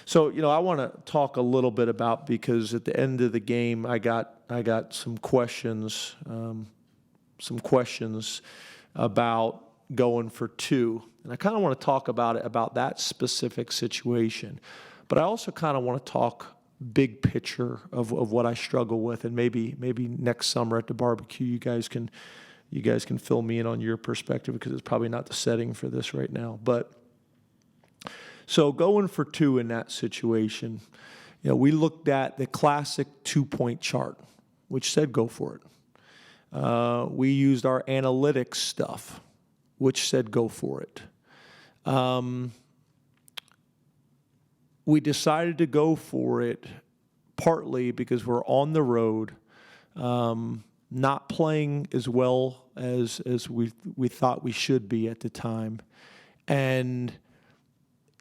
So, I want to talk a little bit about, because at the end of the game, I got some questions about going for two. And I kind of want to talk about that specific situation. But I also kind of want to talk big picture of what I struggle with, and maybe next summer at the barbecue, you guys can fill me in on your perspective, because it's probably not the setting for this right now. But so going for two in that situation, we looked at the classic 2-point chart, which said go for it. We used our analytics stuff, which said go for it. We decided to go for it partly because we're on the road, not playing as well as we thought we should be at the time. And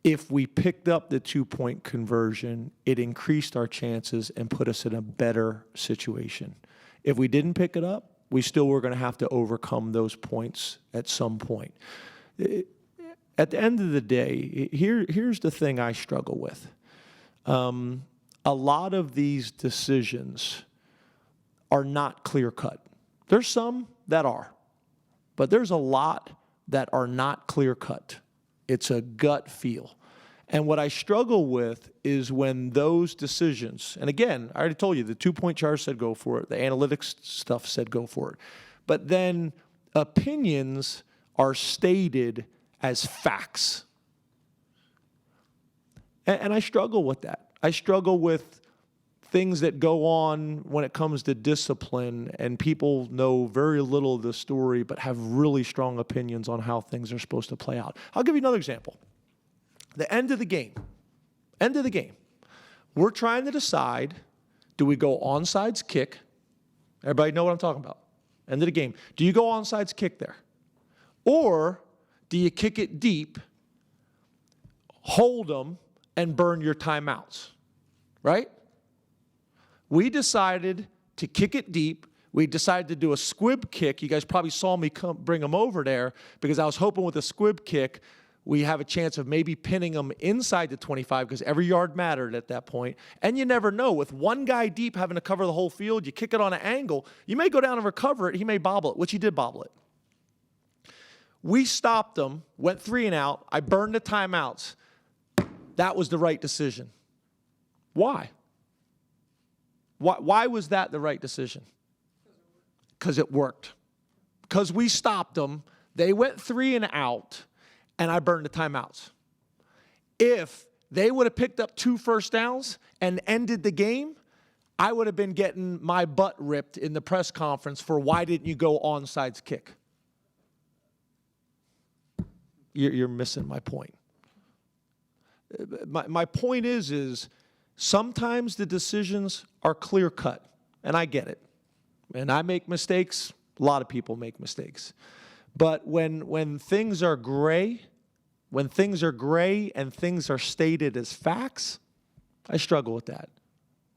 if we picked up the 2-point conversion, it increased our chances and put us in a better situation. If we didn't pick it up, we still were going to have to overcome those points at some point. At the end of the day, here's the thing I struggle with. A lot of these decisions are not clear-cut. There's some that are, but there's a lot that are not clear-cut. It's a gut feel. And what I struggle with is when those decisions, and again, I already told you, the 2-point chart said go for it, the analytics stuff said go for it, but then opinions are stated as facts. And I struggle with that. I struggle with things that go on when it comes to discipline, and people know very little of the story but have really strong opinions on how things are supposed to play out. I'll give you another example. The end of the game. We're trying to decide, do we go onside kick? Everybody know what I'm talking about. End of the game. Do you go onside kick there? Or do you kick it deep, hold them, and burn your timeouts? Right? We decided to kick it deep. We decided to do a squib kick. You guys probably saw me bring them over there, because I was hoping with a squib kick we have a chance of maybe pinning them inside the 25, because every yard mattered at that point. And you never know. With one guy deep having to cover the whole field, you kick it on an angle, you may go down and recover it. He may bobble it, which he did bobble it. We stopped them, went 3 and out. I burned the timeouts. That was the right decision. Why? Why was that the right decision? Because it worked. Because we stopped them. They went 3 and out, and I burned the timeouts. If they would have picked up 2 first downs and ended the game, I would have been getting my butt ripped in the press conference for why didn't you go onside kick? You're missing my point. My point is sometimes the decisions are clear-cut, and I get it. And I make mistakes. A lot of people make mistakes. But when things are gray, and things are stated as facts, I struggle with that.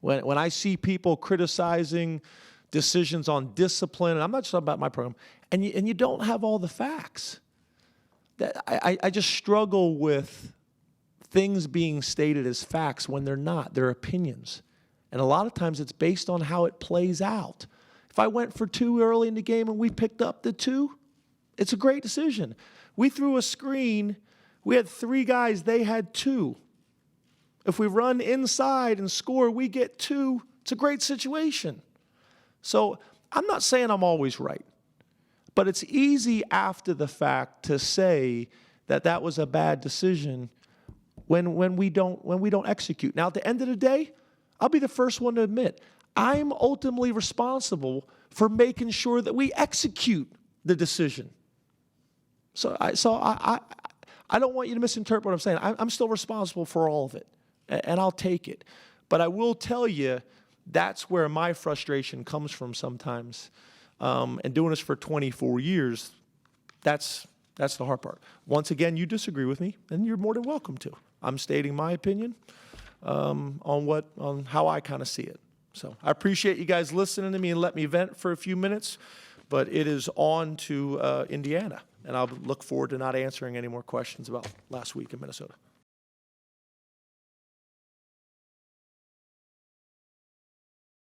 When I see people criticizing decisions on discipline, and I'm not just talking about my program, and you don't have all the facts, that I just struggle with things being stated as facts when they're not. They're opinions. And a lot of times it's based on how it plays out. If I went for 2 early in the game and we picked up the 2, it's a great decision. We threw a screen. We had 3 guys. They had 2. If we run inside and score, we get 2. It's a great situation. So I'm not saying I'm always right, but it's easy after the fact to say that was a bad decision when we don't execute. Now, at the end of the day, I'll be the first one to admit, I'm ultimately responsible for making sure that we execute the decision. So I don't want you to misinterpret what I'm saying. I'm still responsible for all of it, and I'll take it. But I will tell you, that's where my frustration comes from sometimes. And doing this for 24 years, that's the hard part. Once again, you disagree with me, and you're more than welcome to. I'm stating my opinion on how I kind of see it. So I appreciate you guys listening to me and let me vent for a few minutes, but it is on to Indiana, and I'll look forward to not answering any more questions about last week in Minnesota.